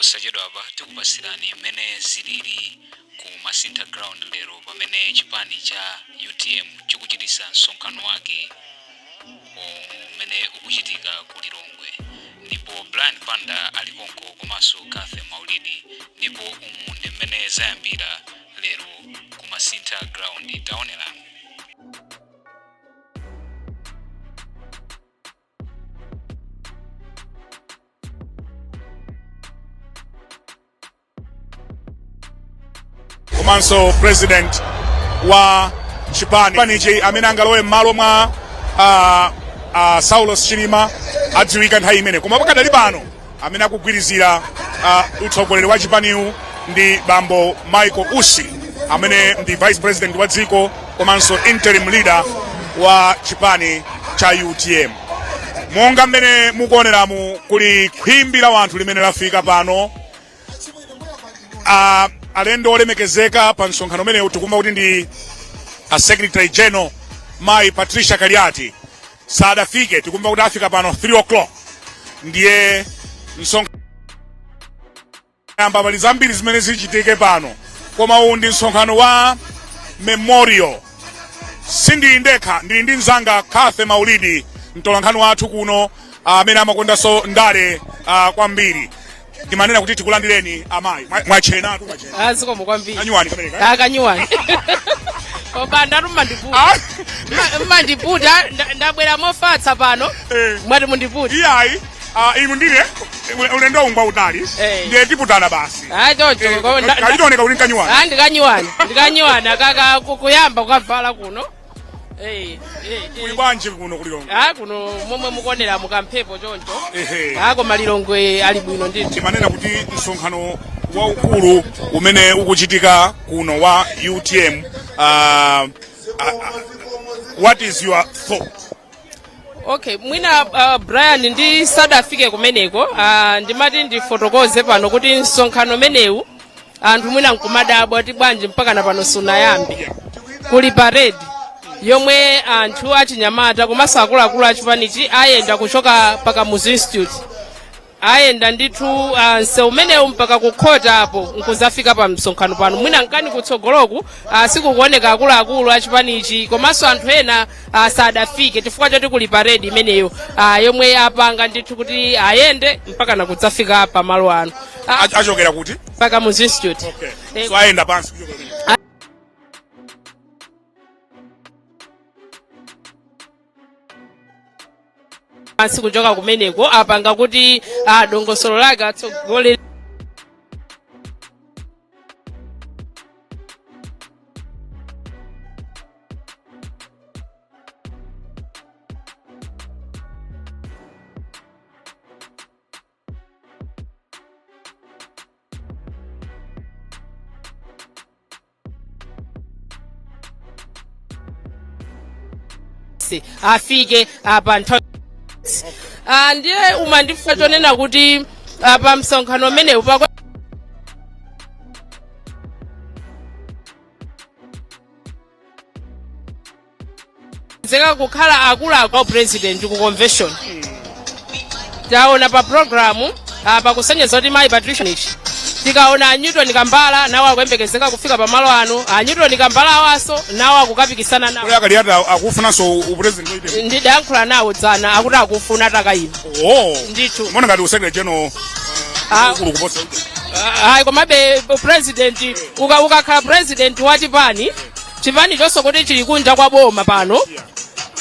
posachedwa apa tikupasirani mmene zilili ku Masintha Ground lero pamene chipani cha UTM chikuchitisa msonkhano wake umene ukuchitika ku Lilongwe, ndipo Brian Panda alikonko komanso Kathe Maulidi, ndipo umu ndi mmene zayambira lero ku Masintha Ground. Taonerani. Komanso president wa chipani amene angalowe m'malo mwa Saulos Chilima adziwika nthawi imene, koma pakadali pano amene akugwirizira utsogoleri wa chipaniwu ndi bambo Michael Usi amene ndi vice president wa dziko komanso interim leader wa chipani cha UTM. Monga mmene mukuoneramu kuli khwimbi la wanthu limene lafika pano. Alendo olemekezeka pa msonkhano umene tikumva kuti ndi Secretary General Mai Patricia Kaliati sadafike, tikumva kuti afika pano 3 o'clock. Ndiye msonkhano mbali zambiri zimene zichitike pano, koma uwu ndi msonkhano wa memorial. Sindi ndekha, ndili ndi mzanga Kathe Maulidi, mtolankhani wathu kuno amene amakwendanso ndale kwambiri. Ndimanena kuti tikulandireni amayi mwachena tu mwachena aziko mukwambiri kanyuwani kameneka kanyuwani opanda rumandiputa mandiputa ndabwera mofatsa pano mwati mundiputa iyayi inu ndine ulendo ungwa utali ndiye tiputana basi chocho kalioneka kuti kanyuwani ndikanyuwani akaka kuyamba kukavala kuno kuli bwanji kuno kulilongo kuno momwe mukonera mukamphepo choncho koma Lilongwe ali bwino ndithu. Timanena kuti msonkhano waukulu umene ukuchitika kuno wa UTM, what is your thought? Okay, mwina Brian ndi sadafike kumeneko, ndimati ndifotokoze pano kuti msonkhano menewu anthu mwina nkumadabwa ti bwanji mpaka na pano sunayambe. Kuli parade yomwe anthu achinyamata komanso akuluakulu achipanichi ayenda kuchoka paka Muzi Institute, ayenda ndithu msewu umenewu mpaka kukhota apo nkuzafika pa msonkhano pano. Mwina nkani kutsogoloku sikukuoneka akuluakulu achipanichi komanso anthu ena sadafike chifukwa choti kuli parade imeneyo yomwe apanga ndithu kuti ayende mpaka na kudzafika pa malo ano. Achokera kuti paka Muzi Institute. Okay. So ayenda pansi kuchokera pansi kuchoka kumeneko apanga kuti dongosolo lake atsogole afike apa nthawi ndiye umandifunsa chonena kuti pa msonkhano umenewu zeka kukhala akuluakulu president ku convention. Taona pa programu pakusonyeza kuti Mai Patricia tikaona Newton Kambala nawo akuyembekezeka kufika pa malo ano, Newton Kambala awaso nawo akukapikisana nawo. Kuli akali akufunanso upresident woite. Ndidayankhula nawo dzana akuti akufuna takayima. Ndithu. Mona ngati Secretary General kuposa. Komabe president ukakhala president wa chipani chonse kuti chili kunja kwa boma pano,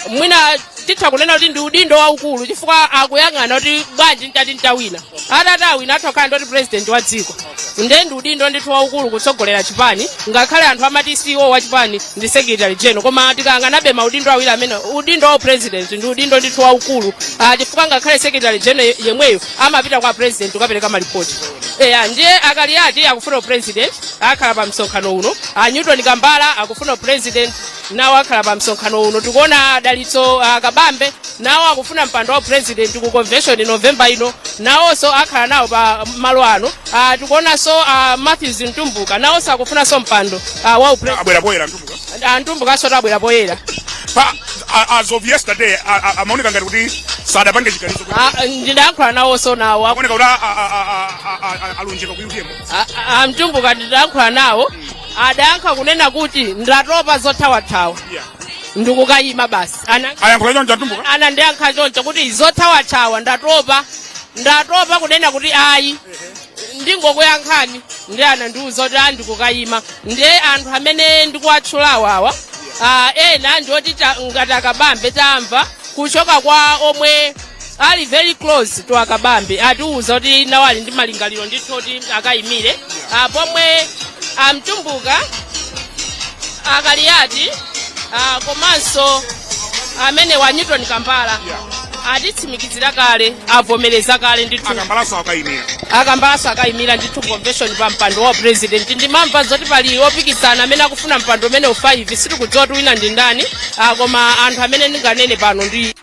mwina titha kunena kuti ndi udindo waukulu chifukwa akuyang'ana kuti bwanji ntawina atatawina athokhala ndoti president wa dziko, ndi udindo ndithu waukulu kutsogolera chipani. Ngakhale anthu amati CEO wa chipani ndi Secretary General, koma tikang'anabe maudindo awiri amene udindo wa president ndi udindo ndithu waukulu chifukwa ngakhale Secretary General yemweyo amapita kwa president kukapereka malipoti. Ndiye Kaliati akufuna president akhala pa msonkhano uno, Newton Kambala akufuna president nawo akhala pa msonkhano uno. Tikuona Dalitso Kabambe nawo akufuna mpando wa president ku convention November ino, nawonso akhala nawo pa malo ano. Tikuonanso Matthews Ntumbuka nawonso akufunanso mpando wa president. Abwera poyera Ntumbuka. Ntumbuka so tabwera poyera. As of yesterday, amaoneka ngati kuti sadapange chikalizo kuti ndidayankhula nawonso nawo amaoneka kuti alunjika ku UTM amtumbuka ndidayankhula nawo adayankha kunena kuti ndatopa zothawathawa ndikukayima basi ayankhula choncho mtumbuka anandiyankha choncho kuti zothawathawa ndatopa kunena kuti ayi ndingokuyankhani ndi anandiuza kuti ndikukayima ndiye anthu amene ndikuwatchulawo awa ena ndioti ngati akabambe tamva kuchoka kwa omwe ali very close to akabambe atiuza kuti nawo ali ndi malingaliro ndithu kuti akayimire pomwe amtumbuka akaliyati komanso amene wa Newton Kampala atitsimikizira kale avomereza kale ndithu akambalaso akayimira ndithu convention pa mpando wa president ndimamva zoti pali opikisana amene akufuna mpando umene u5 sitikudziwa kuti wina ndi ndani koma anthu amene ndinganene pano ndi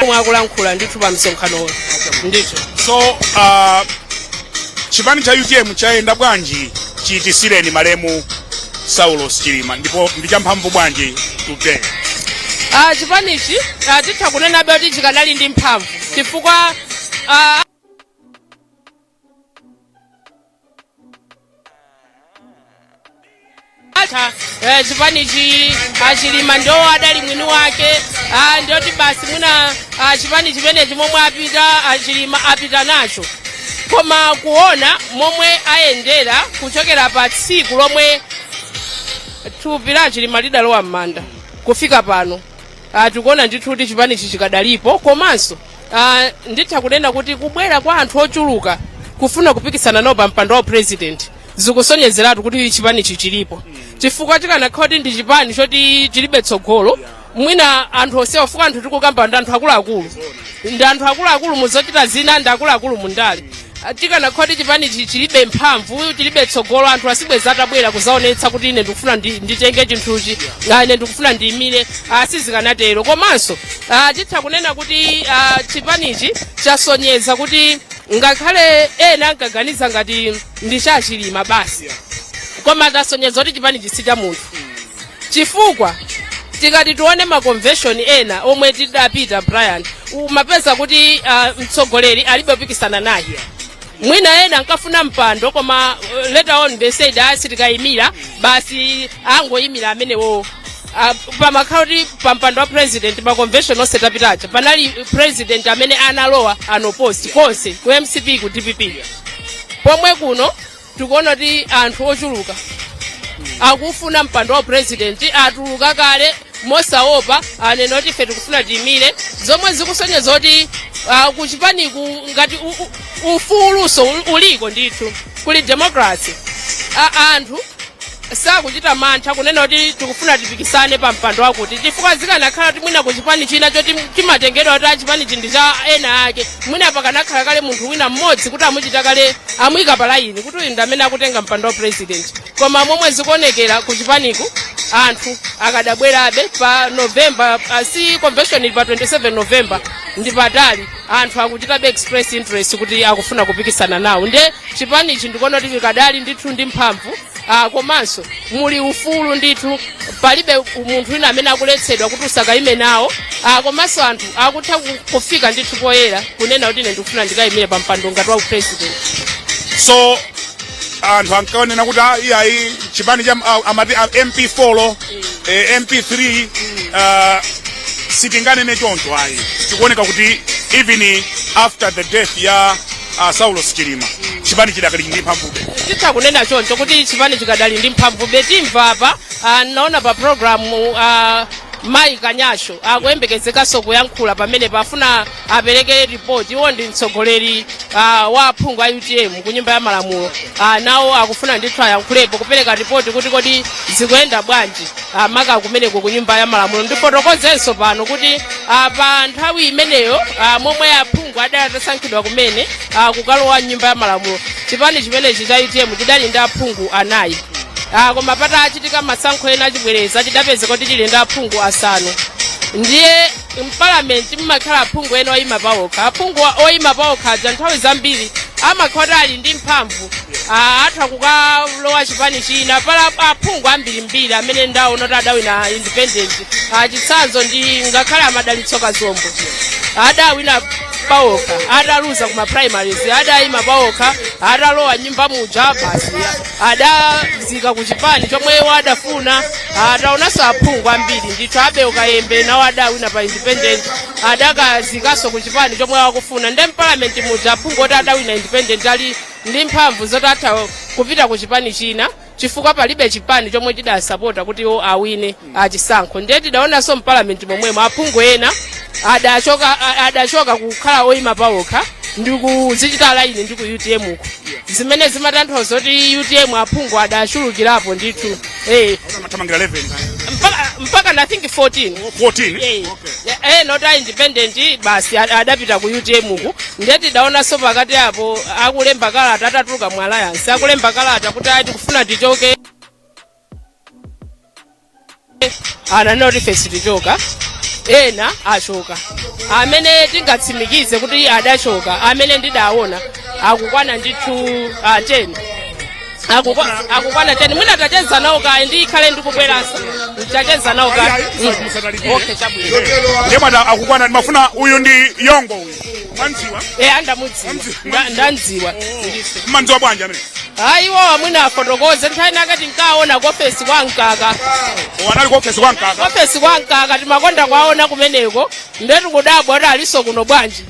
mwakulankhula ndithu pa msonkhano ndithu. So chipani cha UTM chayenda bwanji chiitisireni malemu Saulos Chilima ndipo ndi champhamvu bwanji today? Chipanichi titha kunenabe kuti chikanali ndi mphamvu chifukwa chipanichi Chilima ndo adali mwini wake ndiyoti basi mwina chipani chimenechi momwe apita Chilima apita nacho koma kuona momwe ayendera kuchokera pa tsiku lomwe thupi la Chilima lidalowa m'manda kufika pano tikuona ndithu kuti chipanichi chikadalipo komanso nditha kunena kuti kubwera kwa anthu ochuluka kufuna kupikisana nawo pa mpando wa president zikusonyezeratu kuti chipanichi chilipo chifukwa tikanakhala kuti ndi chipani choti chilibe tsogolo mwina anthu onsewa fuka anthu tikukamba ndi anthu akuluakulu ndi anthu akuluakulu muzochita zina ndi akuluakulu mundale tikanakhala kuti chipanichi chilibe mphamvu chilibe tsogolo anthu asibweza atabwera kuzaonetsa kuti ine ndikufuna nditenge chinthuchi ine ndikufuna ndiyimire sizikanatero komanso titha kunena kuti chipanichi chasonyeza kuti ngakhale ena ankaganiza ngati ndi cha Chilima basi koma tasonyeza kuti chipanichi si cha munthu chifukwa tikati tione ma convention ena omwe tidapita Brian umapeza kuti mtsogoleri alibe kupikisana naye mwina ena ankafuna mpando koma later on they said sitikayimira basi angoyimira amenewo pamakhala kuti pa mpando wa president pa convention onse tapitacha panali president amene analowa anopost konse ku MCP ku DPP pomwe kuno tikuona kuti anthu ochuluka akufuna mpando wa president atuluka kale mosaopa anena kuti ife tikufuna tiyimire zomwe zikusonyeza kuti kuchipaniku ngati ufuluso uliko ndithu kuli democracy anthu sakuchita mantha kunena kuti tikufuna tipikisane pa mpando wakuti chifukwa zikanakhala kuti mwina kuchipani china choti chimatengedwa kuti chipani chindi cha ena ake mwina pakanakhala kale munthu wina mmodzi kuti amuchita kale amuyika pa layini kuti uyu ndi amene akutenga mpando wa president koma momwe zikuonekera kuchipaniku anthu akadabwerabe pa November si convention ili pa 27 November ndi patali anthu akuchitabe express interest kuti akufuna kupikisana nawo nde chipanichi ndikuona kuti kadali ndithu ndi mphamvu komanso muli ufulu ndithu palibe munthu wina amene akuletsedwa kuti usakayime nawo komanso anthu akutha kufika ndithu poyera kunena kuti ine ndikufuna ndikayimire pa mpando ngati wa president. So anthu ankaonena kuti iyayi chipani cha amati MP4 lo MP3 sitinganene choncho ayi tikuoneka kuti even after the death ya Saulos Chilima chipani chidakali ndi mphamvu titha kunena choncho kuti chipani chikadali ndi mphamvu timva apa naona pa program Mai Kanyasho akuyembekezekanso kuyankhula pamene pafuna apereke report iwo ndi mtsogoleri wa aphungu a UTM ku nyumba ya malamulo nawo akufuna ndithu ayankhulepo kupereka report kuti kodi zikuyenda bwanji maka kumeneko ku nyumba ya malamulo ndifotokozenso pano kuti pa nthawi imeneyo momwe aphungu adali atasankhidwa kumene kukalowa nyumba ya malamulo chipani chimenechi cha UTM chidali ndi aphungu anayi koma patachitika masankho ena achibwereza chidapezeka kuti chili ndi aphungu asanu ndiye mparliament mmakhala aphungu ena oyima pawokha aphungu oyima pawokha aja nthawi zambiri amakhala ali ndi mphamvu atha kukalowa chipani china pala aphungu ambirimbiri amene ndaona kuti adawina independent chitsanzo ndi ngakhale amadalitso Kazombo adawina paokha adaluza kuma primaries adayima paokha adalowa nyumba muja basi adazika ku chipani chomwe wadafuna ataonanso aphungu ambiri ndithu abeuka yembe nawo adawina pa independent adakazikaso ku chipani chomwe wakufuna ndi parliament muja aphungu oti adawina independent ali ndi mphamvu zoti atha kupita ku chipani china chifukwa palibe chipani chomwe chidasapota kuti awine chisankho ndiye tidaonanso mpalament momwemo aphungu ena adachoka kukhala oyima paokha ndi kuzichita laini ndi ku UTM uko zimene zimatanthauza kuti UTM aphungu adachulukirapo ndithu mathamangira 11 mpaka I think 14 nota independent basi adapita ku UTM uku ndiye tidaonanso pakati apo akulemba kalata atatuluka mu alliance akulemba kalata kuti ati kufuna tichoke ananoti fesi tichoka ena achoka amene tingatsimikize kuti adachoka amene ndidaona akukwana ndithu 10 akukwana 10 mwina tacheza nawo kaya ndikhale ndikubweranso tacheza nawo kaya okay chabwino ndemada akukwana ndimafuna uyu ndi Yongo uyu mwanziwa andamudziwa ndanziwa mmanziwa bwanja amene iwo mwina afotokoze nthawi nakati nkaona ku ofesi kwa Mkaka wanali ku ofesi kwa Mkaka ofesi kwa Mkaka timakonda kwaona kumeneko ndetu kudabwa kuti aliso kuno bwanji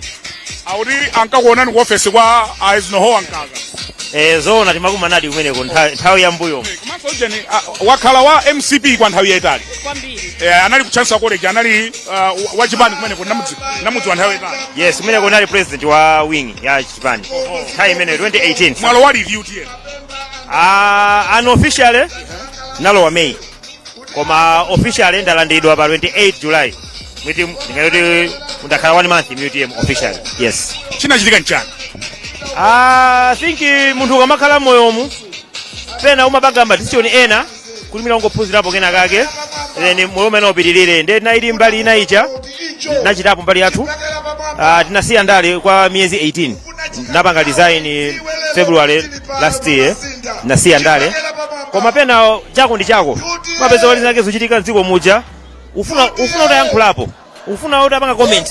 auti ankakuonani ku ofesi kwa Aiznoho Mkaka zoona timakumanadi kumeneko nthawi yambuyo komanso ujeni wakhala wa MCP kwa nthawi yaitali kwambiri anali ku Chancellor College anali wachipani kumeneko namudzi wa nthawi yaitali yes kumeneko nali president wa wing ya chipani nthawi imene 2018 mwalo wali UTM unofficially nalowa May koma officially ndalandidwa pa 28 July mwiti ndingati ndakhala 1 month mu UTM officially yes chinachitika nchani I think munthu ukamakhala moyomu pena umabagamba decision ena kulimira ungophunzirapo kena kake then moyo umene upitirire nde naili mbali ina ija nachitapo mbali yathu tinasiya ndale kwa miyezi 18 napanga design February last year nasiya ndale koma pena chako ndi chako mapeza wali zake zochitika mdziko muja ufuna utayankhulapo ufuna utapanga comment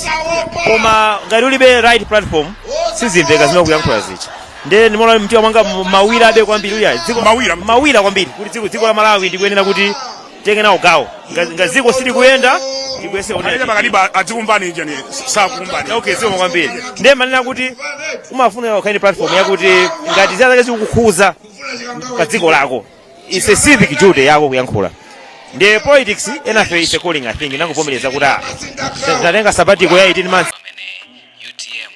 koma ngati ulibe right platform sizimveka zimene kuyankhula zicha nde ndimona mtima mwanga mawira abe kwambiri uya dziko mawira kwambiri kuti dziko la Malawi ndikuyenera kuti tenge nawo gawo ngaziko sili kuyenda ndikuyese unaleta makaliba adzikumvani njani sakumbani okay sio kwambiri nde manena kuti umafuna kind platform yakuti ngati zake zikukhuza pa dziko lako it's a civic duty yako kuyankhula nde politics enafe is calling I think nangovomereza kuti tatenga sabatiko ya 18 months amene UTM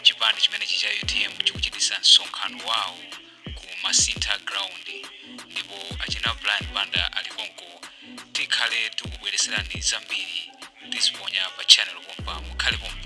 chipani chimene cha UTM chikuchitisa msonkhano wawo ku Masintha ground ndipo achina Brian Banda alikonko tikhale tikubwereserani zambiri tiziponya pa channel pompa mukhale pompa